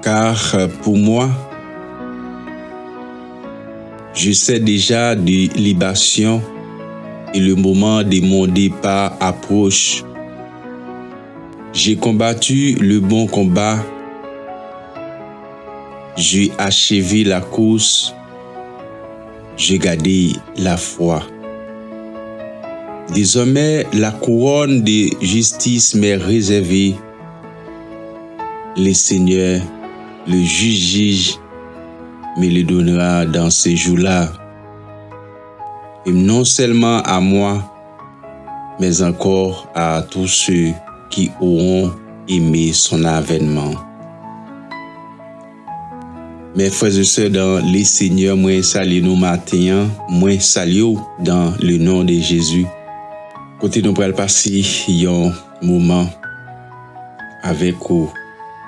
car pour moi, je sais déjà de libation et le moment de mon départ approche. J'ai combattu le bon combat, j'ai achevé la course, j'ai gardé la foi. Désormais, la couronne de justice m'est réservée. Le Seigneur, le juge, me le donnera dans ces jours-là. Et non seulement à moi, mais encore à tous ceux qui auront aimé son avènement. Mes frères et sœurs dans les Seigneurs, moi salue nous matin, moi salue dans le nom de Jésus. Côté nous pour passer un moment avec vous.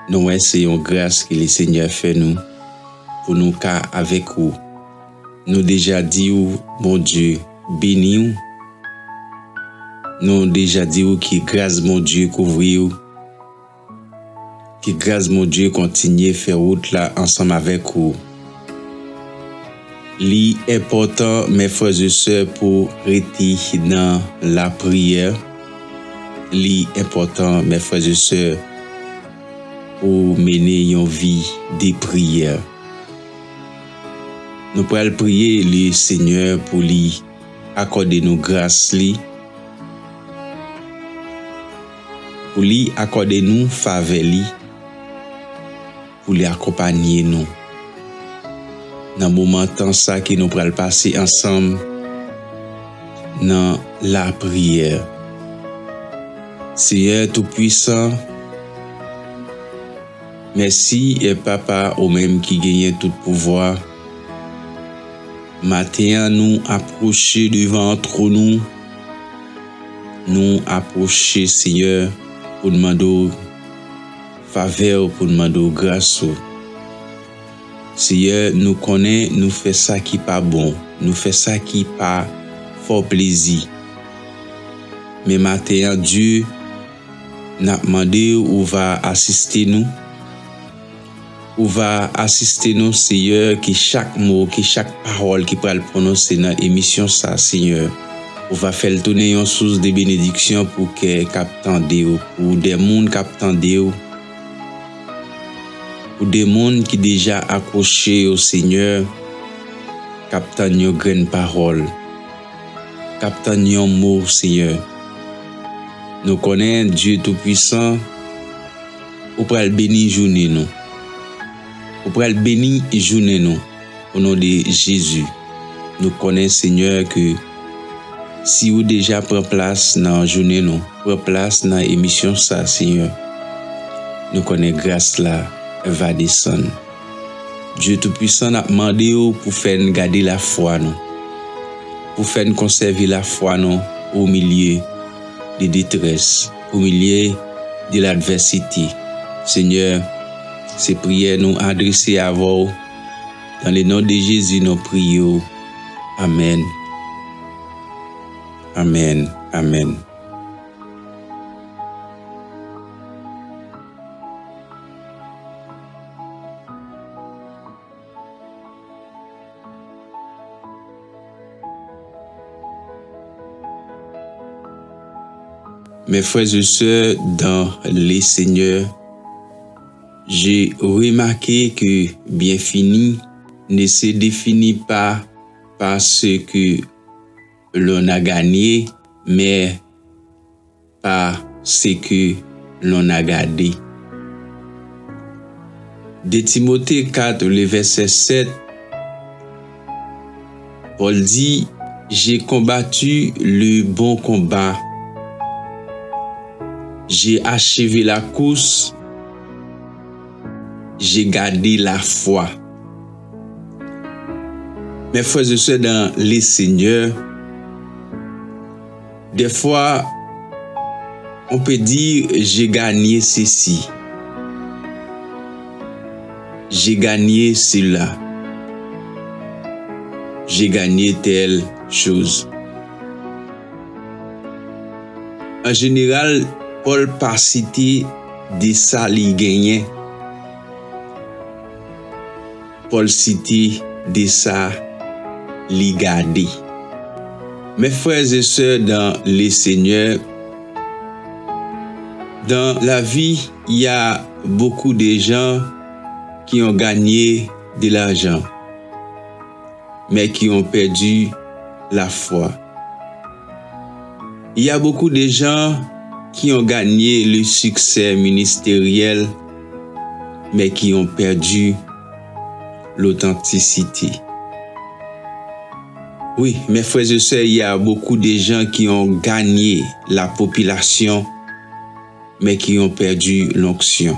Nous essayons grâce que le Seigneur fait nous pour nous car avec vous. Nous déjà dit bon Dieu béni. Nous déjà dit que grâce mon Dieu couvre. Que grâce mon Dieu continue faire route là ensemble avec vous. L'important mes frères et sœurs pour rester dans la prière. L'important mes frères et sœurs pour mener une vie de prière. Nous pouvons prier le Seigneur pour lui accorder nos grâces, pour lui accorder nous faveur, pour lui accompagner nous. Dans le moment temps ça que nous pourrons passer ensemble dans la prière. Seigneur Tout-Puissant, merci et Papa au même qui gagne tout pouvoir. Matin nous approcher devant trône nous approcher Seigneur pour demander faveur, pour demander grâce. Seigneur, nous connaissons, nous fait ça qui pas bon, nous fait ça qui pas fort plaisir. Mais matin Dieu n'a demandé où va assister nous. Où va assister nous, Seigneur, que chaque mot, que chaque parole qui pourra le prononcer dans l'émission, ça, Seigneur, on va faire tourner une source de bénédiction pour que captande, pour des mondes captande, pour des mondes qui déjà accrochés au Seigneur, captande une grande parole, captande un mot, Seigneur. Nous connaissons Dieu Tout-Puissant, ou pour le bénir journée nous. Ou pour le bénir journée nous. Au nom de Jésus. Nous connaissons Seigneur que si vous déjà prend place dans la journée nous, prend place dans l'émission ça Seigneur. Nous connaissons grâce là va descendre. Dieu Tout-Puissant a demandé pour faire garder la foi nous. Pour faire conserver la foi nous au milieu de détresse, au milieu de l'adversité. Seigneur, ces prières nous adressées à vous. Dans le nom de Jésus, nous prions. Amen. Amen. Amen. Mes frères et sœurs dans les Seigneurs, j'ai remarqué que bien fini ne se définit pas par ce que l'on a gagné, mais par ce que l'on a gardé. De Timothée 4, le verset 7, Paul dit, « J'ai combattu le bon combat. J'ai achevé la course. J'ai gardé la foi. » Mes frères et sœurs dans les Seigneurs, des fois, on peut dire j'ai gagné ceci. J'ai gagné cela. J'ai gagné telle chose. En général, Paul pas cité de ça li gagné. Paul cité de ça, li gardé. Mes frères et sœurs dans les Seigneurs, dans la vie, il y a beaucoup de gens qui ont gagné de l'argent, mais qui ont perdu la foi. Il y a beaucoup de gens qui ont gagné le succès ministériel, mais qui ont perdu l'authenticité. Oui, mes frères et sœurs, il y a beaucoup de gens qui ont gagné la population, mais qui ont perdu l'onction.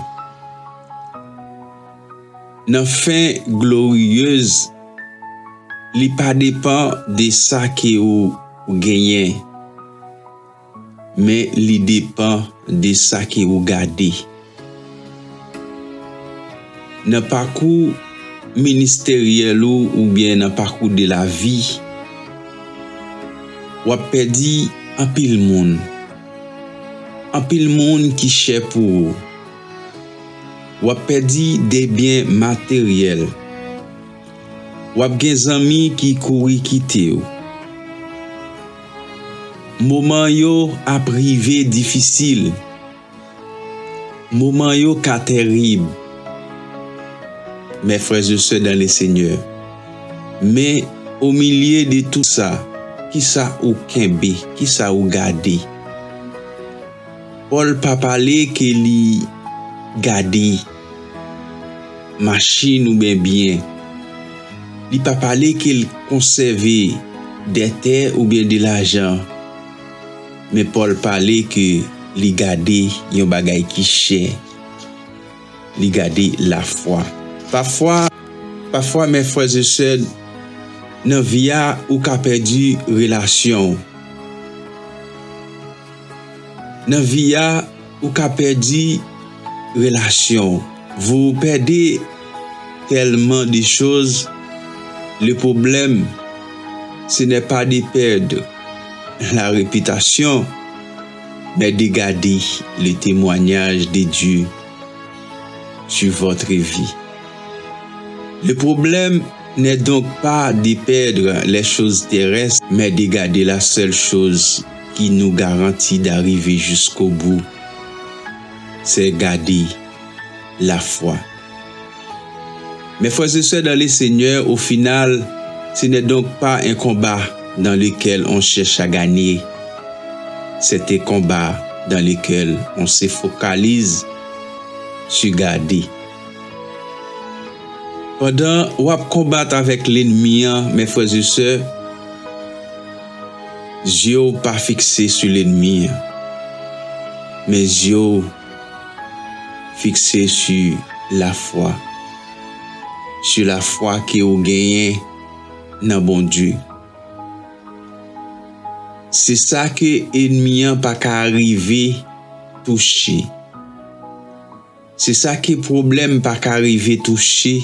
Dans la fin glorieuse, il ne dépend de ça que vous gagnez, mais il dépend de ça que vous gardez. Dans le parcours ministériel ou bien dans le parcours de la vie, vous avez perdu un pile monde. Un pile monde qui cher pour vous. Vous avez perdu des biens matériels. Vous avez des amis qui courent quitter vous. Moment yo a privé difficile. Moment yo ka terrible. Mes frères et sœurs dans le Seigneur. Mais au milieu de tout ça, qui ça ou kembe, qui ça ou gardé. Paul pas parlé que li gardé machine ou bien. Il pas parlé qu'il conservait des terres ou bien de l'argent. Mais Paul parlait que li gardé yon bagay qui cher. Li gardé la foi. Parfois mes frères et sœurs, dans vie ou ka perdu relation. Dans vie ou ka perdu relation. Vous perdez tellement de choses. Le problème, ce n'est pas de perdre la réputation, mais de garder le témoignage de Dieu sur votre vie. Le problème n'est donc pas de perdre les choses terrestres, mais de garder la seule chose qui nous garantit d'arriver jusqu'au bout. C'est garder la foi. Mes frères et sœurs dans le Seigneur, au final, ce n'est donc pas un combat dans lequel on cherche à gagner. C'est un combat dans lequel on se focalise sur garder. Pendant qu'on combat avec l'ennemi, mes frères et sœurs, Dieu n'est pas fixé sur l'ennemi, mais Dieu fixé sur la foi. Sur la foi que vous gagnez dans bon Dieu. C'est ça que l'ennemi n'a pas qu'à arriver toucher. C'est ça que le problème pas qu'à arriver toucher.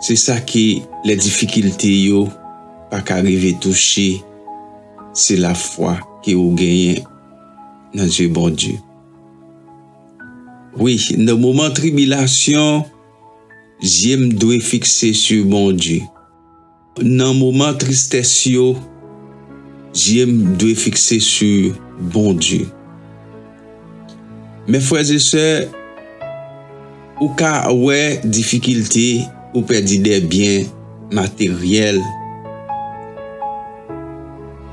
C'est ça que les difficultés yo pas qu'à arriver toucher. C'est la foi que vous gagnez dans Dieu bon Dieu. Oui, dans le moment de tribulation, j'aime doit fixer sur bon Dieu. Dans le moment de tristesse, j'aime doit fixer sur bon Dieu. Mes frères et sœurs, ou ka ouais difficulté ou perdu des biens matériels,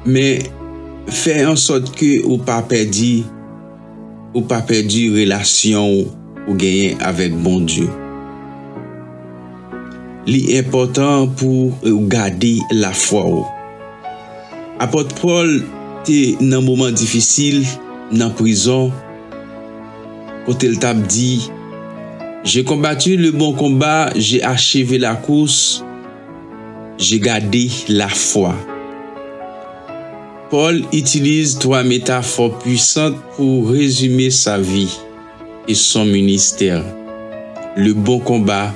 mais fait en sorte que ou pas perdu relation ou gagner avec bon Dieu. L'important pour garder la foi. Apôtre Paul était dans un moment difficile, dans la prison, quand il t'a dit, j'ai combattu le bon combat, j'ai achevé la course, j'ai gardé la foi. Paul utilise 3 métaphores puissantes pour résumer sa vie et son ministère. Le bon combat,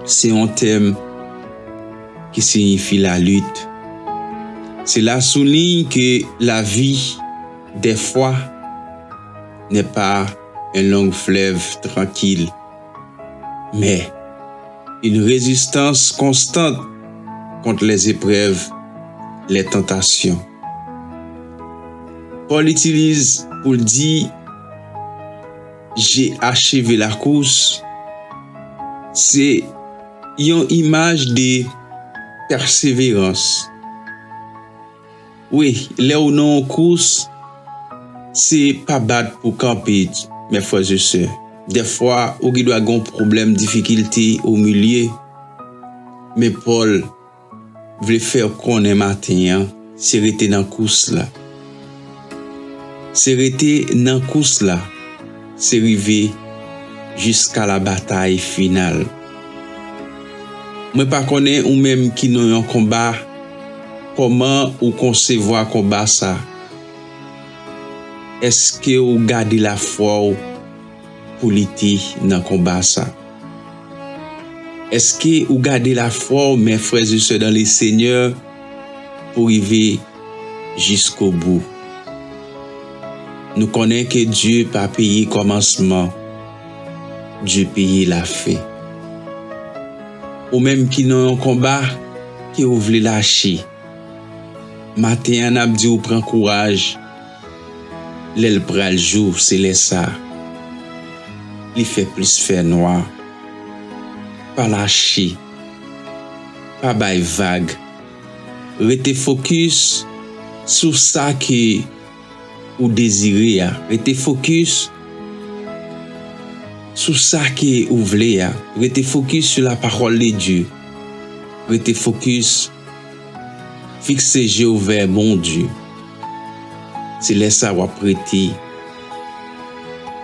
c'est un thème qui signifie la lutte. Cela souligne que la vie, des fois, n'est pas un long fleuve tranquille, mais une résistance constante contre les épreuves, les tentations. Paul utilise pour dire j'ai achevé la course. C'est une image de persévérance. Oui, là où nous en course, c'est pas battre pour camper, mes frères et sœurs. Des fois, on doit avoir un problème, difficulté au milieu. Mais Paul voulait faire qu'on est matin, c'est rester dans la course là. C'est rester dans la course là. C'est arriver jusqu'à la bataille finale. Moi pas connais ou même qui nous en combat, comment ou concevoir combat ça. Est-ce que vous gardez la foi pour lutter dans combat ça? Est-ce que vous gardez la foi, mes frères et sœurs, dans les Seigneurs pour arriver jusqu'au bout? Nous connaissons que Dieu n'a pas payé commencement, Dieu paye la fin. Ou même qui n'ont un combat, qui vous voulez lâcher. Matin, on a dit, ou prend courage. L'aile pral jour, c'est les ça. Il fait plus faire noir. Pas lâcher. Pas bail vague. Restez focus sur ça que vous désirez. Restez focus sur ça que vous voulez. Restez focus sur la parole de Dieu. Restez focus. Fixez yeux vers mon Dieu. C'est là ça vous prêter.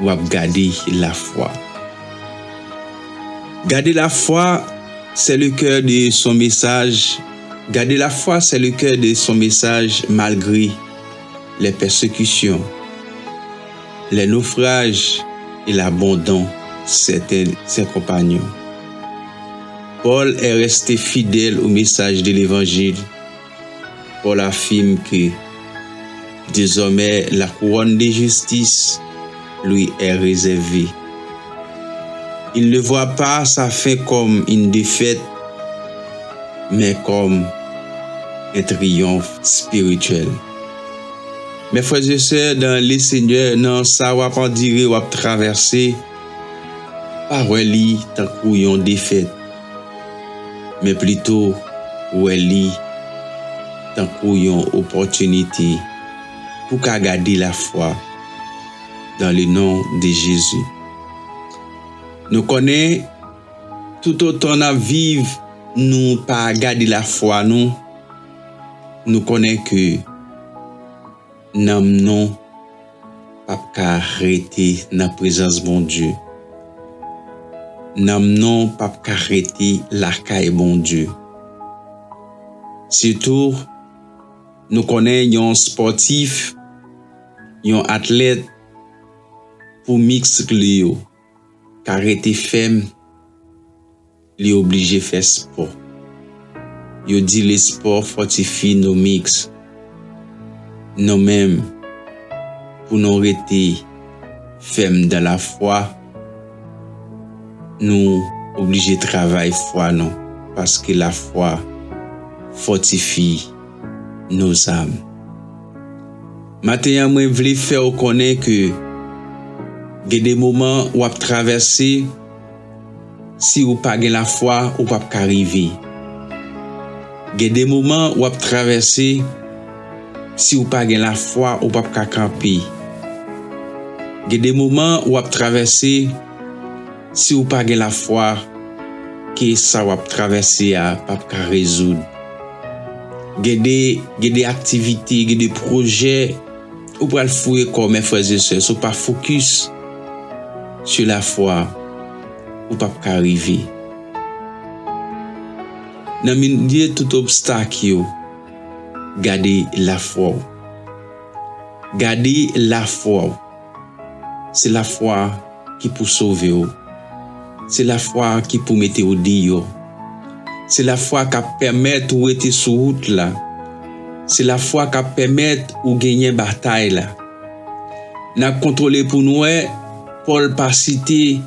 Vous garder la foi. Garder la foi, c'est le cœur de son message. Garder la foi, c'est le cœur de son message malgré les persécutions, les naufrages et l'abandon de ses compagnons. Paul est resté fidèle au message de l'Évangile. Paul affirme que désormais la couronne de justice lui est réservée. Il ne voit pas sa fin comme une défaite, mais comme un triomphe spirituel. Mes frères et sœurs, dans les Seigneurs, non, ça va pas dire ou traverser par li tant qu'on défaite, mais plutôt li tant qu'on opportunité pour garder la foi dans le nom de Jésus. Nous connaissons tout autant à vivre, nous pas garder la foi, nous connaissons que nous n'avons pas arrêter dans la présence de mon Dieu. Nous n'avons pas arrêter la caille bon Dieu. Surtout, nous connaissons un sportif, un athlète pour mixer Léo. Car arrêter femme, il est obligé de faire sport. Il dit les sports fortifient nos mix. Nous-mêmes, pour nous arrêter femme dans la foi, nous obligés de travailler foi, non, parce que la foi fortifie nos âmes. Maintenant, moi, je voulais faire connaître que il y a des moments où vous traversez, si vous n'avez pas la foi, vous ne pouvez pas arriver. Il y a des moments où vous traversez, si vous n'avez pas la foi, vous ne pouvez pas camper. Il y a des moments où vous traversez, si vous n'avez pas la foi, que ça va traverser à pas résoudre. Il y a des activités, il y a des projets, vous pouvez le fouiller comme mes frères et sœurs, si vous pas focus sur la foi, vous ne pouvez pas arriver. Dans le milieu de tout obstacle, gardez la foi. Gardez la foi. C'est la foi qui peut sauver. C'est la foi qui peut mettre au Dieu. C'est la foi qui permet de être sur route là. C'est la foi qui permet de gagner bataille là. N'a contrôlé pour nous Paul pas cité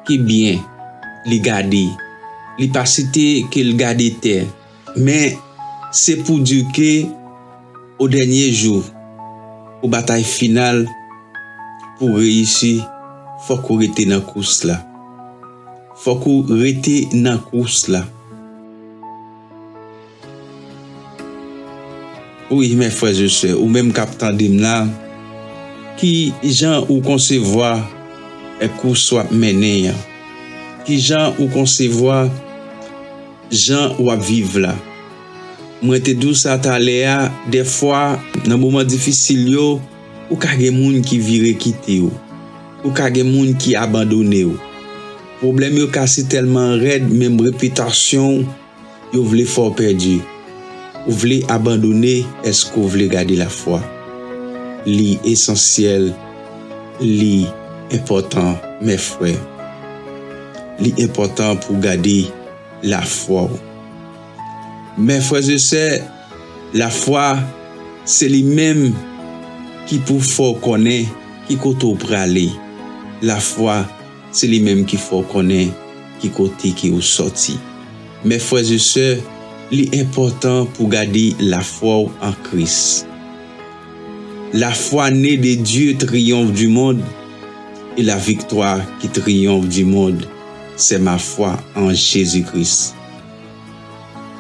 qui bien les garder. li pas cité qu'il gardait terre. Mais c'est pour dire que au dernier jour, au bataille finale, pour réussir, faut qu'on rete dans course là. Faut qu'on rete dans course là. Oui, mes frères et sœurs, ou même captain là, qui gens ou concevoir et course soit mené, qui gens ou concevoir gens ou à vivre là. Moi te dou ça taléa des fois dans moment difficile yo ou ka gen moun qui vire quitter ou ka gen moun qui abandonné ou. Problème yo cassé tellement raide même réputation yo vle fort perdu. Ou vle abandonner, est-ce que vous voulez garder la foi? Li essentiel, li important, mes frères. Li important pour garder la foi. Mes frères et sœurs, la foi, c'est lui-même qui pour faut connaître, qui côté pour aller. La foi, c'est lui-même qui faut connaître, qui côté qui est sorti. Mes frères et sœurs, l'important pour garder la foi en Christ. La foi née de Dieu triomphe du monde et la victoire qui triomphe du monde, c'est ma foi en Jésus-Christ.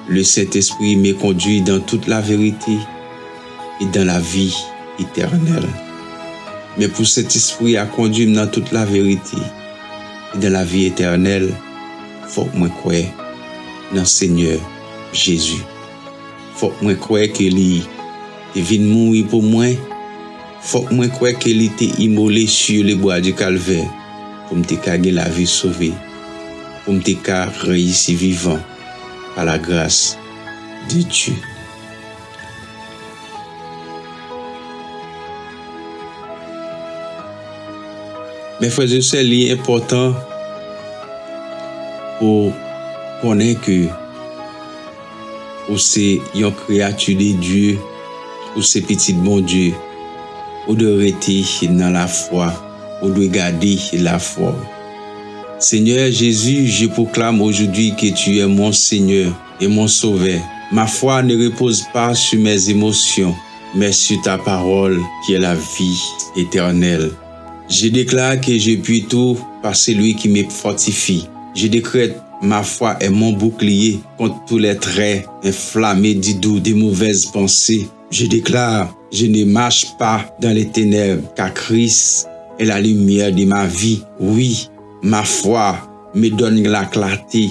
Le Saint-Esprit me conduit dans toute la vérité et dans la vie éternelle. Mais pour cet esprit à conduire dans toute la vérité et dans la vie éternelle, faut que moi croire dans le Seigneur Jésus. Faut que moi croire que lui est venu mourir pour moi. Faut que moi croire que lui était immolé sur le bois du calvaire pour me gagner la vie sauvée, pour me réussir vivant par la grâce de Dieu. Mes frères et sœurs, c'est important pour connaître que ou c'est une créature de Dieu, ou c'est petit bon Dieu, ou de rester dans la foi, ou de garder la foi. Seigneur Jésus, je proclame aujourd'hui que tu es mon Seigneur et mon Sauveur. Ma foi ne repose pas sur mes émotions, mais sur ta parole qui est la vie éternelle. Je déclare que je puis tout par celui qui me fortifie. Je décrète ma foi est mon bouclier contre tous les traits inflammés d'idous, des mauvaises pensées. Je déclare, je ne marche pas dans les ténèbres, car Christ est la lumière de ma vie. Oui, ma foi me donne la clarté.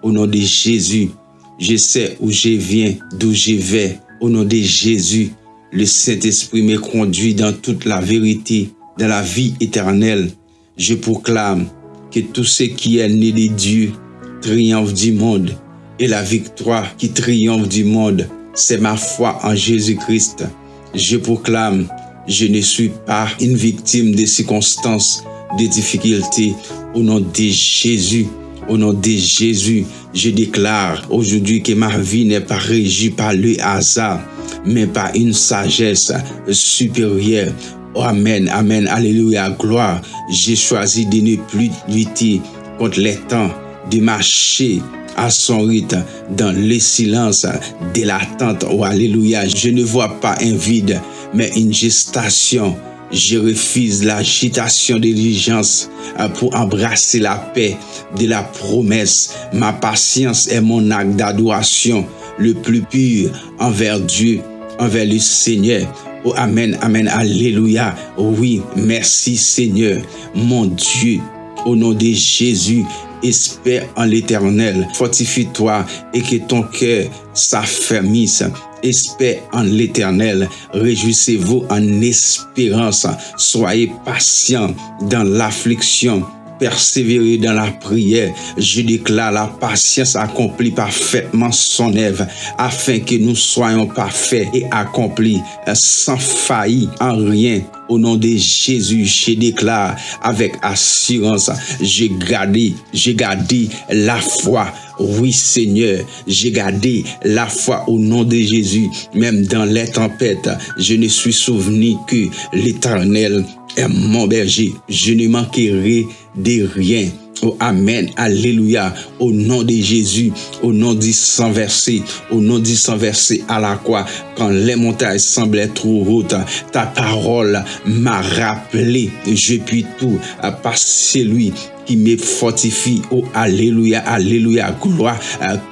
Au nom de Jésus, je sais où je viens, d'où je vais. Au nom de Jésus, le Saint-Esprit me conduit dans toute la vérité, dans la vie éternelle. Je proclame que tout ce qui est né de Dieu triomphe du monde, et la victoire qui triomphe du monde, c'est ma foi en Jésus-Christ. Je proclame, je ne suis pas une victime des circonstances, des difficultés. Au nom de Jésus, au nom de Jésus, je déclare aujourd'hui que ma vie n'est pas régie par le hasard, mais par une sagesse supérieure. Oh, amen, amen, alléluia, gloire. J'ai choisi de ne plus lutter contre les temps, de marcher à son rythme dans le silence de l'attente. Oh, alléluia. Je ne vois pas un vide, mais une gestation. Je refuse l'agitation de l'urgence pour embrasser la paix de la promesse. Ma patience est mon acte d'adoration le plus pur envers Dieu, envers le Seigneur. Oh, amen, amen, alléluia. Oh, oui, merci Seigneur, mon Dieu. Au nom de Jésus, espère en l'Éternel. Fortifie-toi et que ton cœur s'affermisse. Espère en l'Éternel. Réjouissez-vous en espérance. Soyez patients dans l'affliction. Persévérer dans la prière. Je déclare la patience accomplit parfaitement son œuvre, afin que nous soyons parfaits et accomplis sans faillir en rien. Au nom de Jésus, je déclare avec assurance, j'ai gardé la foi. Oui Seigneur, j'ai gardé la foi au nom de Jésus. Même dans les tempêtes, je ne suis souvenu que l'Éternel est mon berger. Je ne manquerai de rien. Oh, amen, alléluia, au nom de Jésus, au nom du sang versé, au nom du sang versé à la croix, quand les montagnes semblaient trop hautes, ta parole m'a rappelé, je puis tout par celui qui me fortifie. Oh, alléluia, alléluia, gloire.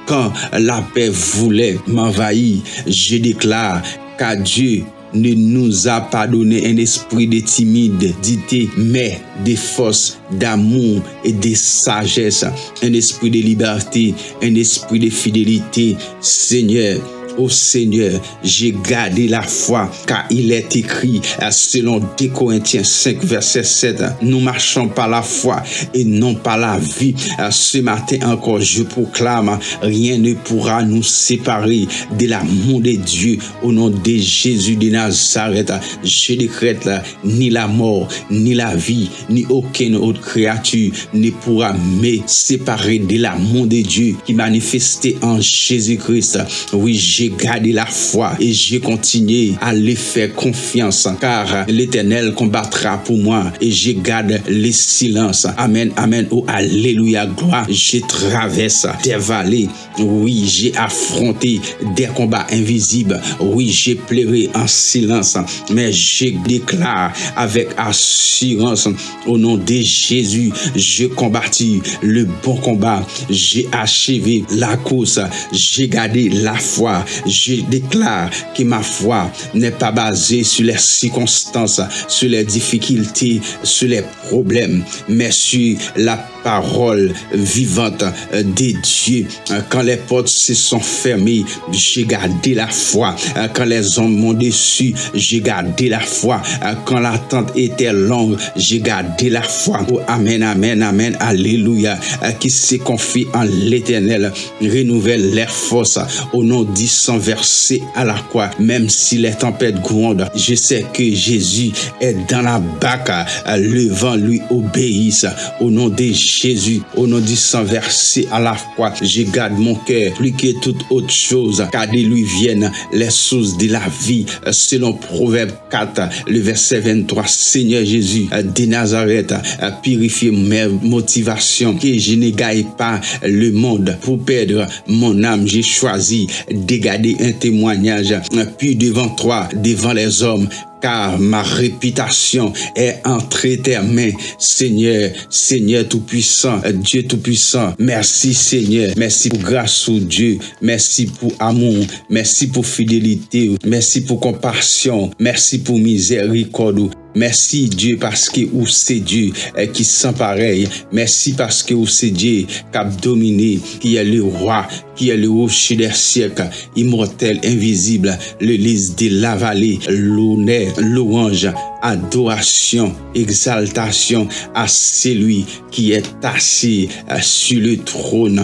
Quand la paix voulait m'envahir, je déclare qu'à Dieu ne nous a pas donné un esprit de timidité, mais de force, d'amour et de sagesse, un esprit de liberté, un esprit de fidélité. Seigneur, ô Seigneur, j'ai gardé la foi, car il est écrit, selon 2 Corinthiens 5, verset 7, nous marchons par la foi et non par la vie. Ce matin encore, je proclame, rien ne pourra nous séparer de l'amour de Dieu. Au nom de Jésus de Nazareth, je décrète, ni la mort, ni la vie, ni aucune autre créature ne pourra me séparer de l'amour de Dieu qui manifesté en Jésus-Christ. Oui, j'ai gardé la foi et j'ai continué à lui faire confiance, car l'Éternel combattra pour moi et je garde le silence. Amen, amen, oh alléluia, gloire. Je traverse des vallées, oui, j'ai affronté des combats invisibles, oui, j'ai pleuré en silence, mais je déclare avec assurance, au nom de Jésus, je combattis le bon combat, j'ai achevé la course, j'ai gardé la foi. Je déclare que ma foi n'est pas basée sur les circonstances, sur les difficultés, sur les problèmes, mais sur la parole vivante de Dieu. Quand les portes se sont fermées, j'ai gardé la foi. Quand les hommes m'ont déçu, j'ai gardé la foi. Quand l'attente était longue, j'ai gardé la foi. Oh, amen, amen, amen, alléluia. Qui se confie en l'Éternel renouvelle leurs forces. Au nom du sang versé à la croix, même si les tempêtes grondent, je sais que Jésus est dans la barque. Le vent lui obéisse. Au nom de Jésus, au nom du sang versé à la croix, je garde mon cœur plus que toute autre chose, car de lui viennent les sources de la vie. Selon Proverbe 4, le verset 23, Seigneur Jésus de Nazareth, purifie mes motivations, que je ne gagne pas le monde pour perdre mon âme. J'ai choisi de garder un témoignage puis devant toi, devant les hommes, car ma réputation est entre tes mains. Seigneur, Seigneur Tout-Puissant, Dieu Tout-Puissant, merci Seigneur, merci pour grâce au Dieu, merci pour amour, merci pour fidélité, merci pour compassion, merci pour miséricorde. Merci Dieu parce que où c'est Dieu qui sent pareil. Merci parce que où c'est Dieu qui a dominé, qui est le roi, qui est le rocher des siècles, immortel, invisible, le lys de la vallée, l'honneur, louange, adoration, exaltation à celui qui est assis sur le trône.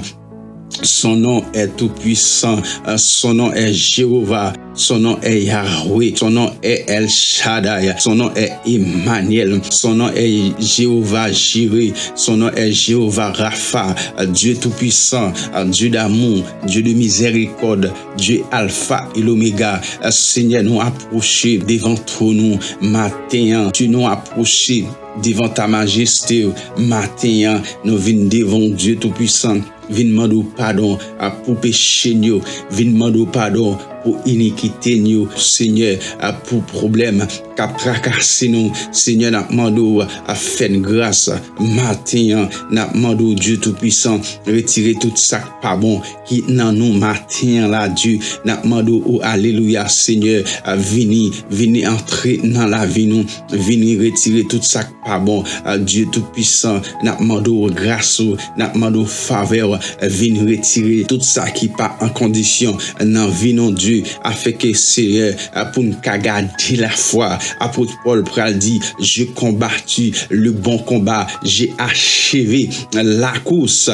Son nom est tout-puissant, son nom est Jéhovah, son nom est Yahweh, son nom est El Shaddai, son nom est Emmanuel, son nom est Jéhovah Jireh, son nom est Jéhovah Rapha, Dieu tout-puissant, Dieu d'amour, Dieu de miséricorde, Dieu Alpha et l'Oméga. Seigneur, nous approcher devant toi nous matin, tu nous approcher devant ta majesté matin, nous venons devant Dieu tout-puissant. Vin demander pardon pour péché nous, vin demander pardon pour iniquité nous, Seigneur, pour problème qu'a tracassé nous, Seigneur, n'a demandé à faire grâce matin, n'a demandé Dieu tout puissant retirer tout ça pas bon qui dans nous matin là Dieu, n'a demandé alléluia Seigneur, venir entrer dans la vie nous, venir retirer tout ça pas bon, Dieu tout puissant, n'a demandé grâce, n'a demandé faveur, venir retirer tout ça qui pas en condition dans vie non Dieu, afin que Seigneur pour nous garder la foi. Apôtre Paul pral dit, je combattu le bon combat, j'ai achevé la course,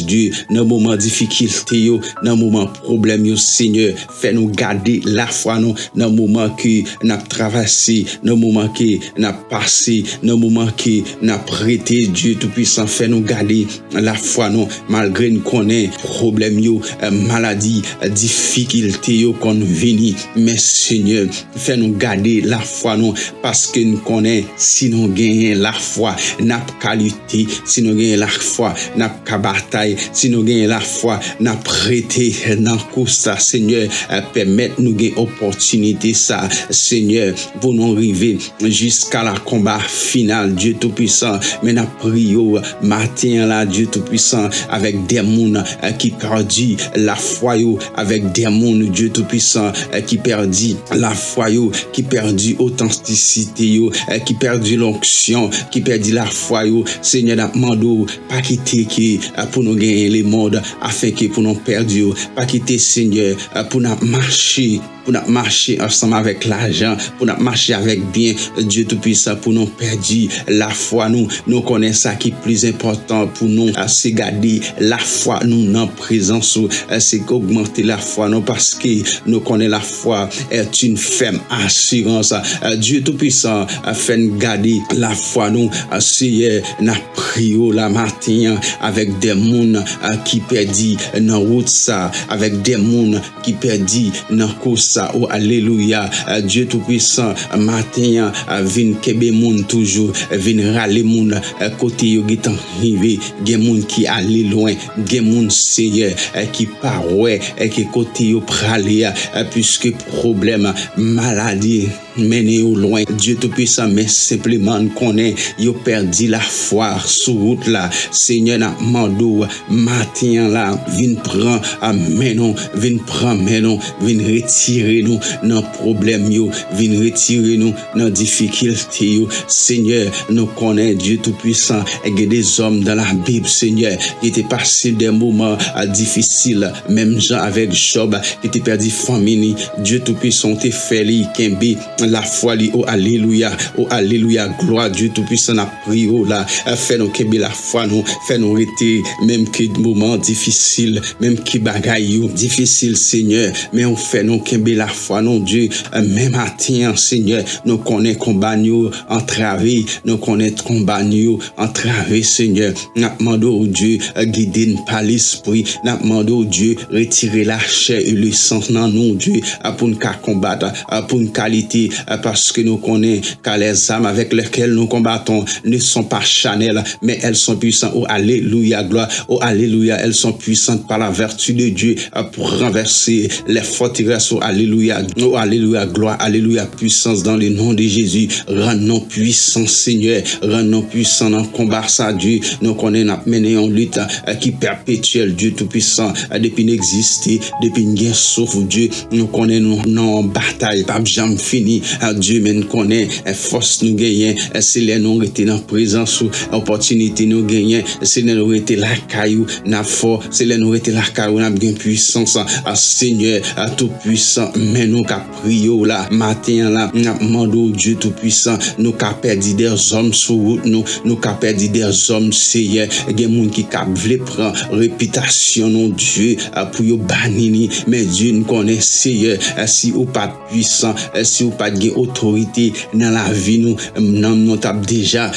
Dieu, dans moment difficulté, dans moment problème yo Seigneur, fais nous garder la foi nous, dans moment que n'a traversé, dans moment que n'a passé, dans moment que n'a prêté Dieu tout puissant, fais nous garder la foi nous, malgré nous connaît problème yo, maladie, difficulté yo qu'on vini, mais Seigneur, fais nous garder la foi nous parce que nous connaissons si nous gagnons la foi, n'a pas lutter, si nous gagnons la foi, n'a pas bataille, si nous gagnons la foi, n'a prêté dans course ça, Seigneur, permettre nous gagner opportunité ça, Seigneur, pour nous arriver jusqu'à la combat final, Dieu Tout-Puissant, mais n'a prié matin là, Dieu Tout-Puissant, avec des mouns qui perdu la foi, avec des mouns, Dieu Tout-Puissant, qui perdu la foi, qui perdu authenticité, qui perdu l'onction, qui perdu la foi, Seigneur, n'a demandé pas quitter pour nous gagner le monde, afin que pour nous perdre, pas quitter, Seigneur, pour nous marcher ensemble avec l'argent, pour nous marcher avec bien, Dieu Tout-Puissant, pour nous perdre la foi, nous connaissons ça qui est plus important pour nous, c'est garder la foi, nous dans présence, c'est augmenter la foi, non, parce que nous connaissons la foi est une ferme assurance, Dieu Tout-Puissant, fait garder la foi, nous, c'est n'a prié la matin avec des mouns qui perdit dans route ça, avec des mouns qui perdit dans course ça, oh alléluia, Dieu Tout-Puissant, matin vin kebe moun toujours, vin rale moun côté yo gitan rivé, gen moun qui aller loin, gen moun Seigneur qui pas ouais qui côté yo prale puisque problème maladie mené au loin, Dieu Tout-Puissant, mais simplement connaît yo perdu la foi sur route là, Seigneur n'a mando matin là, vin prend menon, vin prend menon, vin retirer nous dans problème yo, vin retirer nous dans difficulté yo, Seigneur, nous connaît Dieu Tout-Puissant, et des hommes dans la Bible, Seigneur, qui étaient passés des moments difficiles, même gens avec Job, qui étaient perdu famille, Dieu Tout-Puissant te fait li kembe la foi li, oh alléluia, gloire, Dieu Tout-Puissant n'a prié là, fait nous kembe la foi nous, fait nous rester même que moment difficile, même qui bagaille difficile, Seigneur, mais on fait nous kembe la foi non Dieu, même matin, Seigneur, nous connaît combat nous entravé, nous connaît combat nous entravé, Seigneur, n'a demandé au Dieu guider par l'esprit, n'a demandé au Dieu retirer la chair et le sang dans nous, Dieu, pour nous combattre, pour une qualité, parce que nous connaissons que les âmes avec lesquelles nous combattons ne sont pas charnelles, mais elles sont puissantes. Oh alléluia, gloire, oh alléluia, elles sont puissantes par la vertu de Dieu pour renverser les forteresses. Oh alléluia, gloire, alléluia, puissance dans le nom de Jésus. Rends-nous puissants, Seigneur, rends-nous puissants dans le combat, ça, Dieu. Nous connaissons mené en lutte qui perpétuelle, Dieu Tout-Puissant, depuis n'exister, depuis nous souffre, Dieu. Nous connaissons nos batailles, pas jamais fini, Dieu, mais nous connaissons force nous gagnons, c'est là nous rester dans présence, opportunité nous gagnons, c'est là nous rester la caillou, n'a fort, c'est là nous rester la caillou, n'a bien puissance, Seigneur, tout puissant, mais nous qu'a prié là, matin là, n'a demandé Dieu tout puissant, nous qu'a perdu des hommes sur route, nous qu'a perdu des hommes, Seigneur, des gens qui qu'a voulu prendre réputation, non Dieu, pour yo banini, mais Dieu nous connaît, Seigneur, si ou pas puissant, si ou pas de autorité dans la vie, nous tape déjà,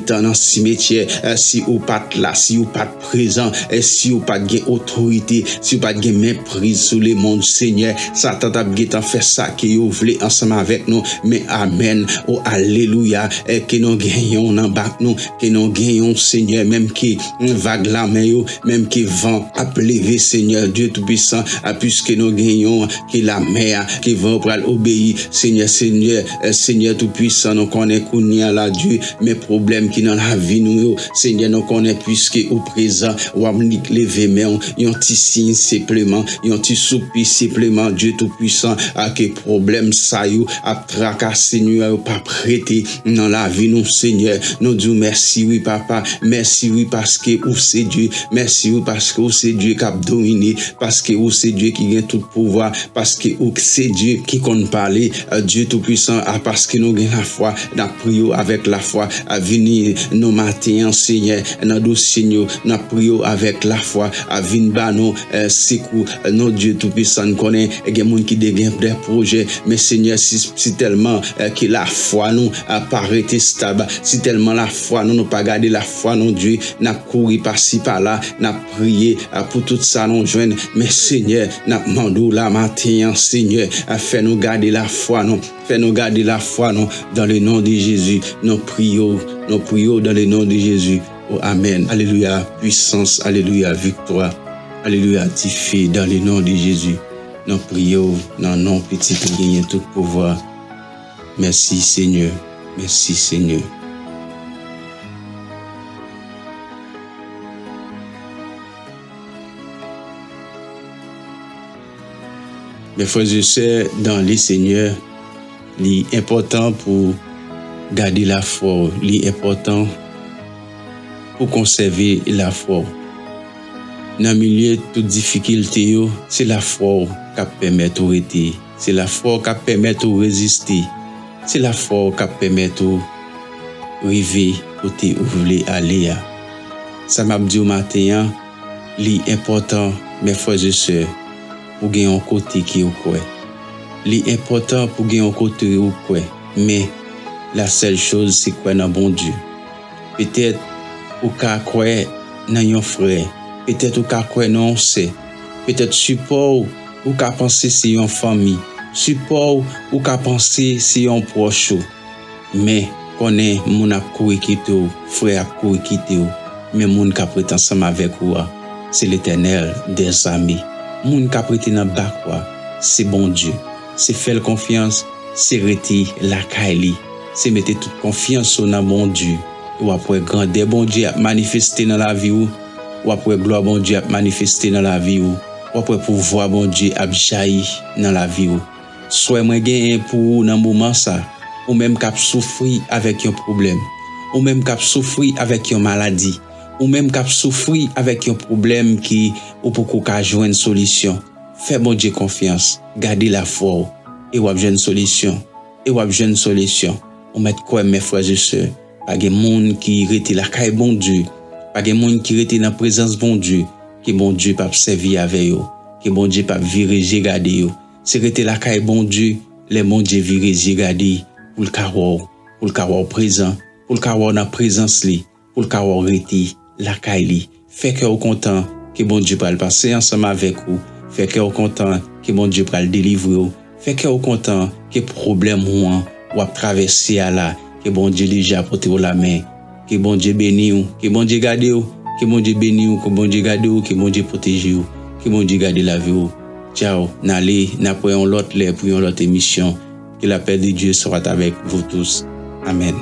dans le cimetière, si ou pas là, si ou pas présent, si ou pas de autorité, si ou pas de méprise sur le monde, Seigneur, Satan t'a fait ça qui vous voulez ensemble avec nous, mais amen, oh alléluia, et que nous gagnons en bas nous, que nous gagnons, Seigneur, même qui vague la main, même qui vent à lever, Seigneur, Dieu Tout-Puissant, puisque nous gagnons, que la mer, qui va pour obéir, Seigneur, Seigneur Tout-Puissant, nous connaissons qu'on y a là, Dieu, mes problèmes qui dans la vie, nous, Seigneur, nous connaissons, puisque au présent, ou à lever, mais on t'y signe simplement, on t'y soupir simplement, Dieu Tout-Puissant, à que problème ça, à tracasser, nous, pas prêter dans la vie, nous, Seigneur, nous disons merci, oui, papa, merci, oui, parce que où c'est Dieu, merci, oui, parce que où c'est Dieu qui a dominé, parce que où c'est Dieu qui a tout pouvoir, parce que où c'est Dieu qui compte parler, Dieu Tout-Puissant, parce que nous avons la foi, nous prions avec la foi, à venir nos matins, Seigneur, dans dossier, nous prions avec la foi, à venir nous, secours, notre Dieu Tout-Puissant, nous connaît, il y a des gens qui dégainent des projets, mais Seigneur, si tellement que la foi nous a pas arrêté stable, si tellement la foi nous pas gardé la foi, non Dieu, n'a couru par-ci par-là, n'a prié pour tout ça, nous joindre, mais Seigneur, n'a demandé la matin, Seigneur, fait nous garder la foi, non, fait nous garder la foi, non, dans le nom de Jésus, nous prions dans le nom de Jésus. Oh, amen. Alléluia, puissance, alléluia, victoire, alléluia, tifé dans le nom de Jésus. Nous prions dans le nom petit qui gagne tout pouvoir. Merci Seigneur, merci Seigneur. Mes frères et sœurs, dans les Seigneurs, l'important pour garder la foi, l'important pour conserver la foi. Dans le milieu de toute difficulté, c'est la foi qui permet de rester. C'est la foi qui permet de résister. C'est la foi qui permet de arriver côté où vous voulez aller. Ça m'a dit au matin, l'important, mes frères et sœurs, pour gagner un côté qui est au quoi. L'important pour gagner un côté au quoi. Mais la seule chose, c'est quoi dans bon Dieu. Peut-être ou qu'à croire dans un frère. Peut-être ou qu'à croire dans un sœur. Peut-être support ou qu'à penser c'est une famille. Support ou qu'à penser c'est un proche. Mais connaît mon a couru quitter ou frère a couru quitter ou. Mais mon qui prête ensemble avec vous, c'est l'Éternel des armées. Mon qui prête dans bas quoi, c'est bon Dieu. C'est faire confiance, c'est retirer la caille. C'est mettre toute confiance dans bon Dieu. Ou après grandeur bon Dieu a manifesté dans la vie ou après gloire bon Dieu a manifesté dans la vie ou après pouvoir bon Dieu a jailli dans la vie ou. Soit moi gagne pour dans moment ça, ou même cap souffrir avec un problème, ou même cap souffrir avec une maladie, ou même cap souffrir avec un problème qui ou pour qu'on joindre une solution. Fais bon Dieu confiance, gardez la foi et ou joindre une solution. Et ou joindre une solution. On met quoi mes frères et sœurs, pas de monde qui rete la caille bon Dieu, pas de monde qui rete dans présence bon Dieu, que bon Dieu pas servir avec eux, que bon Dieu pas virer regarder eux. C'est rete la caille bon Dieu, les bon Dieu virer regarder pour le carreau présent, pour le carreau dans présence li, pour le carreau rete la caille li. Fait que au content que bon Dieu va le passer ensemble avec vous, fait que au content que bon Dieu va le délivrer, fait que au content que problème ou à traverser à là, que bon Dieu déjà porté la main, que bon Dieu bénisse ou, que bon Dieu garde ou, que bon Dieu bénisse ou, que bon Dieu garde ou, que bon Dieu protège ou, que bon Dieu garde la vie ou. Ciao, n'allez, n'apprenons l'autre pour une autre émission. Que la paix de Dieu soit avec vous tous. Amen.